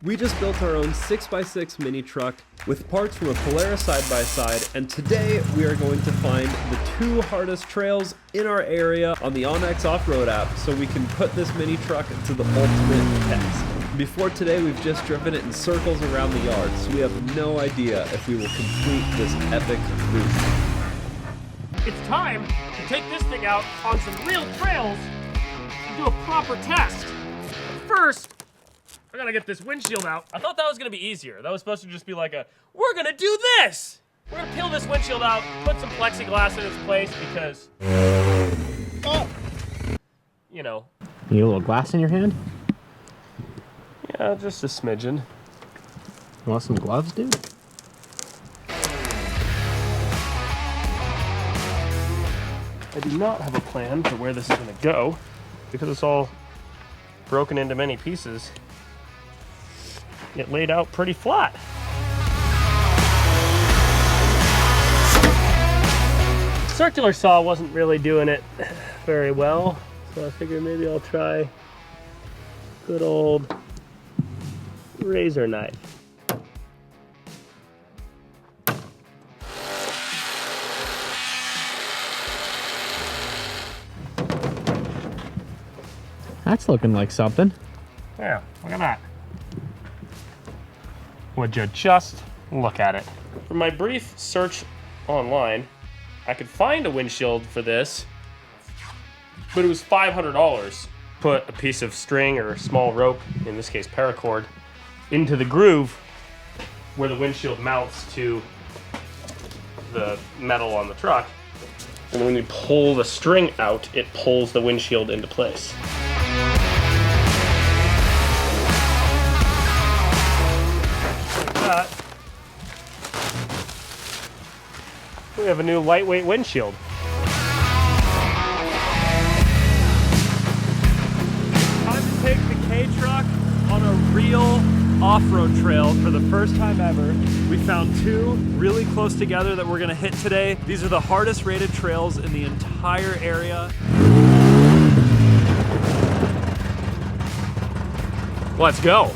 We just built our own 6x6 mini truck with parts from a Polaris side-by-side, and today we are going to find the 2 hardest trails in our area on the onX Off-Road app so we can put this mini truck to the ultimate test. Before today, we've just driven it in circles around the yard, so we have no idea if we will complete this epic route. It's time to take this thing out on some real trails and do a proper test. First, I gotta get this windshield out. I thought that was gonna be easier. That was supposed to just be like we're gonna do this! We're gonna peel this windshield out, put some plexiglass in its place because, you know. You need a little glass in your hand? Yeah, just a smidgen. You want some gloves, dude? I do not have a plan for where this is gonna go because it's all broken into many pieces. It laid out pretty flat. Circular saw wasn't really doing it very well, so I figured maybe I'll try good old razor knife. That's looking like something. Yeah, look at that. Would you just look at it? From my brief search online, I could find a windshield for this, but it was $500. Put a piece of string or small rope, in this case paracord, into the groove where the windshield mounts to the metal on the truck. And when you pull the string out, it pulls the windshield into place. We have a new lightweight windshield. Time to take the K-Truck on a real off-road trail for the first time ever. We found 2 really close together that we're gonna hit today. These are the hardest rated trails in the entire area. Let's go.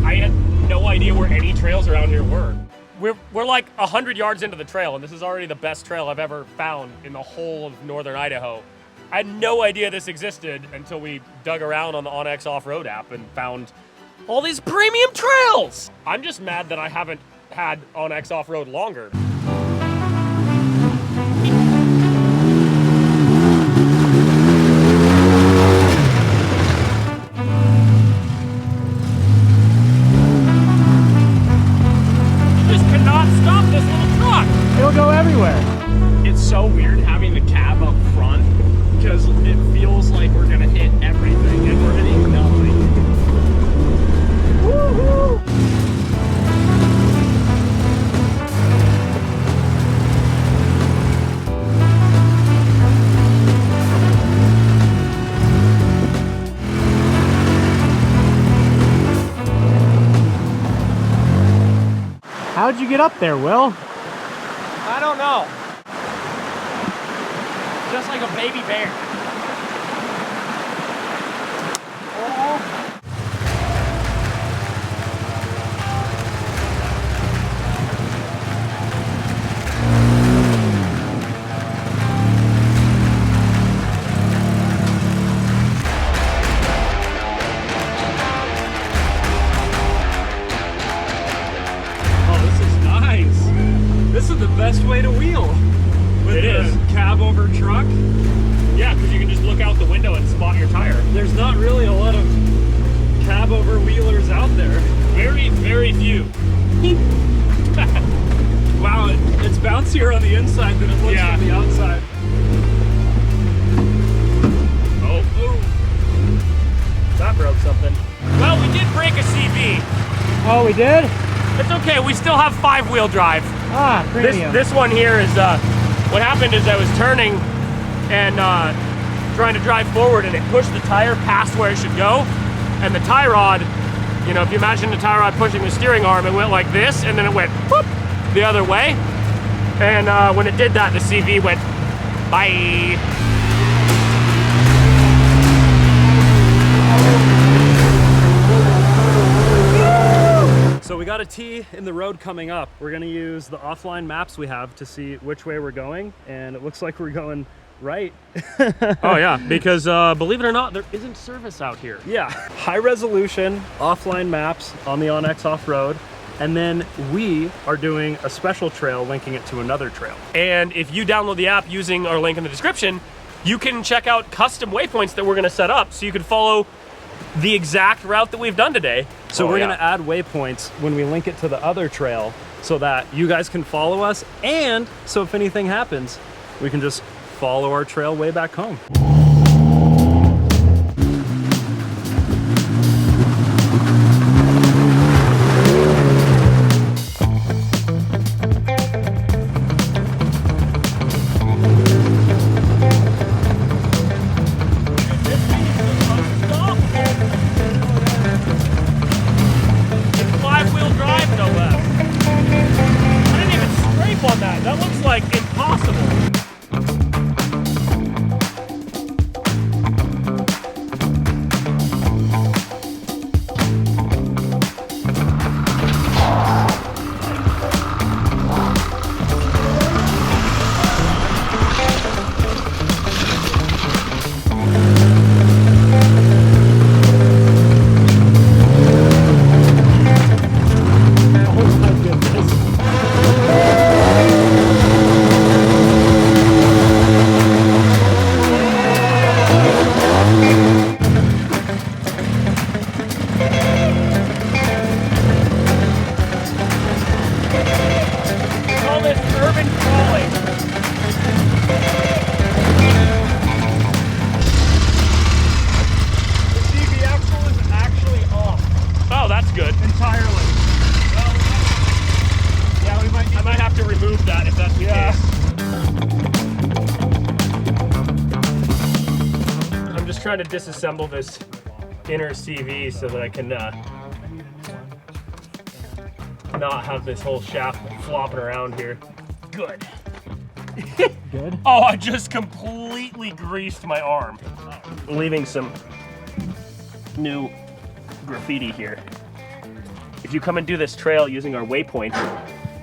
I had no idea where any trails around here were. We're like 100 yards into the trail, and this is already the best trail I've ever found in the whole of northern Idaho. I had no idea this existed until we dug around on the onX Off-Road app and found all these premium trails. I'm just mad that I haven't had onX Off-Road longer. It'll go everywhere. It's so weird having the cab up front because it feels like we're gonna hit everything and we're hitting nothing. Woo-hoo! How'd you get up there, Will? I don't know. Just like a baby bear. Oh. spot your tire. There's not really a lot of cab over wheelers out there. Very, very few. Wow, it's bouncier on the inside than it looks Yeah. from the outside. Oh, that broke something. Well, we did break a CV. Oh, we did? It's okay, we still have 5-wheel drive. Ah, premium. This one here is, what happened is I was turning and trying to drive forward, and it pushed the tire past where it should go. And the tie rod, you know, if you imagine the tie rod pushing the steering arm, it went like this, and then it went whoop, the other way. And when it did that, the CV went, bye. So we got a T in the road coming up. We're gonna use the offline maps we have to see which way we're going, and it looks like we're going right. Oh yeah, because believe it or not, there isn't service out here. Yeah, high resolution offline maps on the OnX off-road, and then we are doing a special trail linking it to another trail. And if you download the app using our link in the description, you can check out custom waypoints that we're gonna set up so you can follow the exact route that we've done today. So we're gonna add waypoints when we link it to the other trail so that you guys can follow us, and so if anything happens, we can just follow our trail way back home. That looks like impossible. Trying to disassemble this inner CV so that I can not have this whole shaft flopping around here. Good. Good? Oh, I just completely greased my arm. Leaving some new graffiti here. If you come and do this trail using our waypoint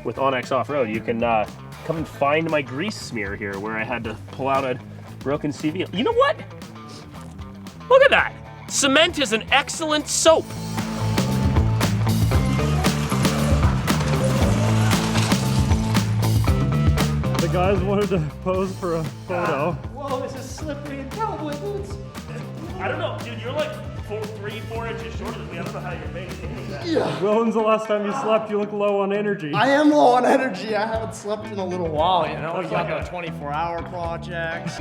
with OnX Off-Road, you can come and find my grease smear here where I had to pull out a broken CV. You know what? Look at that! Cement is an excellent soap. The guys wanted to pose for a photo. Whoa, this is slippery and cowboy boots. I don't know, dude, you're like 4 inches shorter than me. I don't know how you're maintaining that. Yeah. Will, when's the last time you slept? You look low on energy. I am low on energy. I haven't slept in a little while, you know? Looks like a 24-hour project.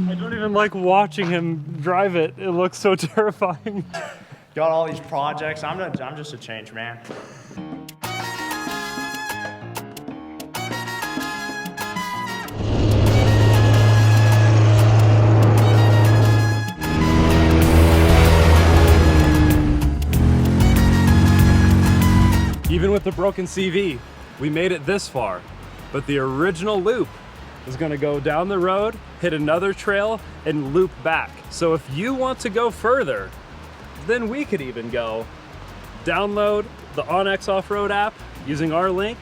I don't even like watching him drive it. It looks so terrifying. Got all these projects. I'm just a changed man. Even with the broken CV, we made it this far, but the original loop is gonna go down the road, hit another trail, and loop back. So if you want to go further, then we could even go. Download the OnX Off-Road app using our link.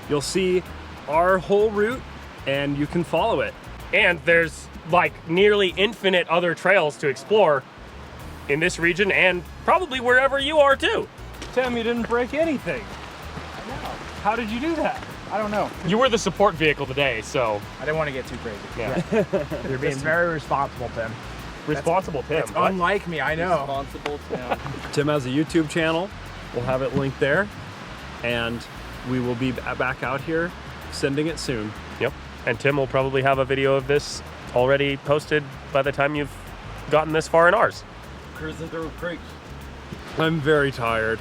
You'll see our whole route and you can follow it. And there's like nearly infinite other trails to explore in this region and probably wherever you are too. Tim, you didn't break anything. I know. How did you do that? I don't know. You were the support vehicle today, so I didn't want to get too crazy. yeah. You're being It's very responsible, Tim. responsible, Tim. It's What? unlike me, I know. Responsible Tim. Tim has a YouTube channel. We'll have it linked there. And we will be back out here sending it soon. Yep. And Tim will probably have a video of this already posted by the time you've gotten this far in ours. Cruising through creeks. I'm very tired.